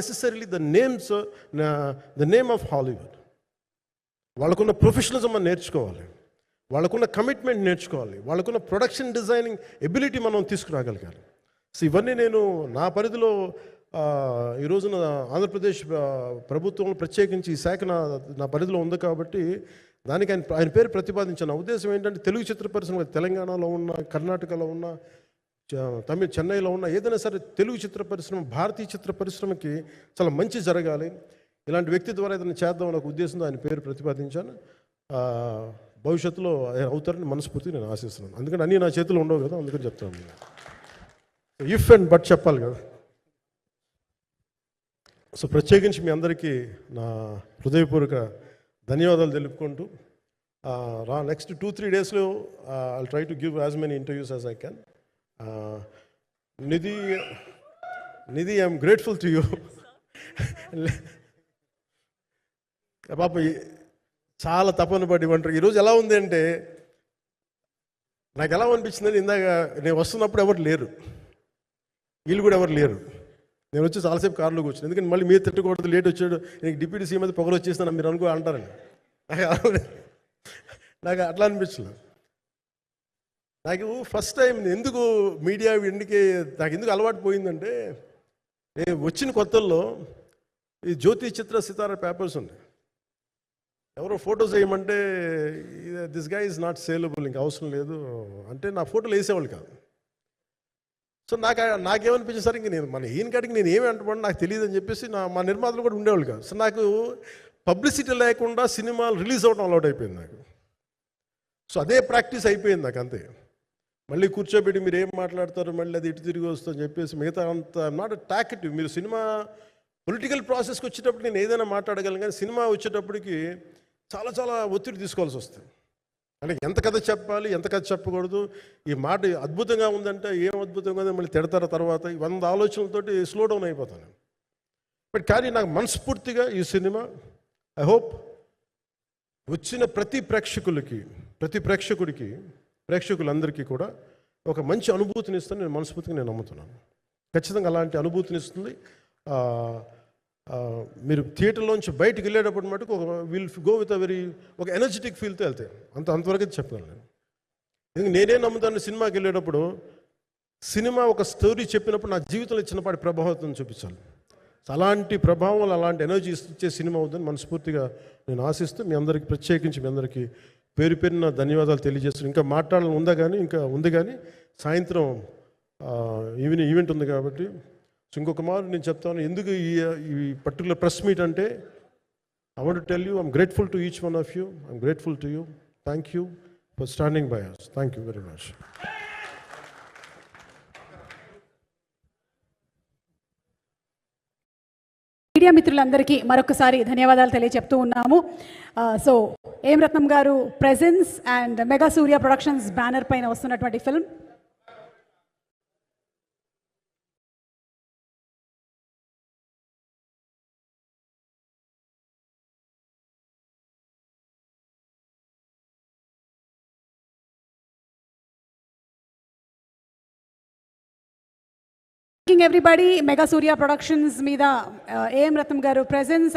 necessarily the name of Hollywood. వాళ్ళకున్న professionalism మనం నేర్చుకోవాలి, వాళ్ళకున్న కమిట్మెంట్ నేర్చుకోవాలి, వాళ్ళకున్న ప్రొడక్షన్ డిజైనింగ్ ఎబిలిటీ మనం తీసుకురాగలగాలి. సో ఇవన్నీ నేను నా పరిధిలో ఈ రోజున ఆంధ్రప్రదేశ్ ప్రభుత్వం ప్రత్యేకించి ఈ శాఖ నా పరిధిలో ఉంది కాబట్టి దానికి ఆయన పేరు ప్రతిపాదించాను. నా ఉద్దేశం ఏంటంటే తెలుగు చిత్ర పరిశ్రమ తెలంగాణలో ఉన్న, కర్ణాటకలో ఉన్న, చెన్నైలో ఉన్న ఏదైనా సరే తెలుగు చిత్ర పరిశ్రమ, భారతీయ చిత్ర పరిశ్రమకి చాలా మంచి జరగాలి, ఇలాంటి వ్యక్తి ద్వారా ఏదైనా చేద్దామని ఒక ఉద్దేశంతో ఆయన పేరు ప్రతిపాదించాను. భవిష్యత్తులో ఆయన అవుతారని మనస్ఫూర్తిగా నేను ఆశిస్తున్నాను. అందుకని అన్నీ నా చేతిలో ఉండవు కదా, అందుకని చెప్తాను. ఇఫ్ అండ్ బట్ చెప్పాలి కదా. సో ప్రత్యేకించి మీ అందరికీ నా హృదయపూర్వక ధన్యవాదాలు తెలుపుకుంటూ నెక్స్ట్ 2-3 డేస్లో I'll try to give as many interviews as I can. Nidhi I'm grateful to you. పాప చాలా తపన పడి ఉంటారు. ఈరోజు ఎలా ఉంది అంటే నాకు ఎలా అనిపించిందని, ఇందాక నేను వస్తున్నప్పుడు ఎవరు లేరు, వీళ్ళు కూడా ఎవరు లేరు. నేను వచ్చి చాలాసేపు కారులో కూర్చున్నాను, ఎందుకంటే మళ్ళీ మీరు తిట్టకూడదు, లేట్ వచ్చాడు, నీకు డిప్యూటీ సీఎం అయితే పొగలు వచ్చేస్తాను మీరు అనుకో అంటారని. నాకు అట్లా అనిపించలేదు. నాకు ఫస్ట్ టైం ఎందుకు మీడియా నాకు ఎందుకు అలవాటు పోయిందంటే, నేను వచ్చిన కొత్తల్లో ఈ జ్యోతి చిత్ర సితారా పేపర్స్ ఉన్నాయి. ఎవరో ఫోటోస్ వేయమంటే దిస్ గా ఈజ్ నాట్ సేలబుల్, ఇంకా అవసరం లేదు అంటే నా ఫోటోలు వేసేవాళ్ళు కాదు. సో నాకేమనిపించింది సరే, ఇంక నేను ఈయన కాడికి నేను ఏమి అంటున్నాను నాకు తెలియదు అని చెప్పేసి మా నిర్మాతలు కూడా ఉండేవాళ్ళు కాదు. సో నాకు పబ్లిసిటీ లేకుండా సినిమాలు రిలీజ్ అవ్వడం అలవాటు అయిపోయింది నాకు. సో అదే ప్రాక్టీస్ అయిపోయింది నాకు, అంతే. మళ్ళీ కూర్చోబెట్టి మీరు ఏం మాట్లాడతారు, మళ్ళీ అది ఇటు తిరిగి వస్తుందని చెప్పేసి మిగతా అంత నాట్ టాకెటివ్. మీరు సినిమా పొలిటికల్ ప్రాసెస్కి వచ్చేటప్పుడు నేను ఏదైనా మాట్లాడగలను, కానీ సినిమా వచ్చేటప్పటికి చాలా చాలా ఒత్తిడి తీసుకోవాల్సి వస్తుంది. అంటే ఎంత కథ చెప్పాలి, ఎంత కథ చెప్పకూడదు, ఈ మాట అద్భుతంగా ఉందంటే ఏం అద్భుతంగా ఉందని మళ్ళీ తిడతారు తర్వాత, 100 ఆలోచనలతోటి స్లో డౌన్ అయిపోతాను. బట్ కానీ నాకు మనస్ఫూర్తిగా ఈ సినిమా ఐ హోప్ వచ్చిన ప్రతి ప్రేక్షకులందరికీ కూడా ఒక మంచి అనుభూతిని ఇస్తాను నేను మనస్ఫూర్తిగా నేను నమ్ముతున్నాను. ఖచ్చితంగా అలాంటి అనుభూతిని ఇస్తుంది. మీరు థియేటర్లోంచి బయటికి వెళ్ళేటప్పుడు మటుకు విల్ గో విత్ ఒక ఎనర్జెటిక్ ఫీల్తో వెళ్తాయి. అంతవరకు చెప్పగలను నేను. ఎందుకంటే నేనే నమ్ముతాను, సినిమాకి వెళ్ళేటప్పుడు సినిమా ఒక స్టోరీ చెప్పినప్పుడు నా జీవితంలో చిన్నపాటి ప్రభావం చూపించాలి. అలాంటి ప్రభావం, అలాంటి ఎనర్జీ ఇచ్చే సినిమా అవుతుందని మనస్ఫూర్తిగా నేను ఆశిస్తూ మీ అందరికీ ప్రత్యేకించి మీ అందరికీ పేరు పేరున ధన్యవాదాలు తెలియజేస్తున్నాను. ఇంకా మాట్లాడాలని ఉంది కానీ సాయంత్రం ఈవెంట్ ఉంది కాబట్టి. సో ఇంకొక మారు నేను చెప్తాను ఎందుకు ఈ పర్టికులర్ ప్రెస్ మీట్ అంటే, I want to tell you I'm grateful to each one of you. I'm grateful to you. Thank you for standing by us. Thank you very much. Media మిత్రులందరికీ మరొకసారి ధన్యవాదాలు తెలియజెప్తూ ఉన్నాము. సో ఏం రత్నం గారు presence and mega Surya productions banner పైన వస్తున్నటువంటి film everybody, Mega Surya Productions మీద AM రత్నం గారు ప్రెజెన్స్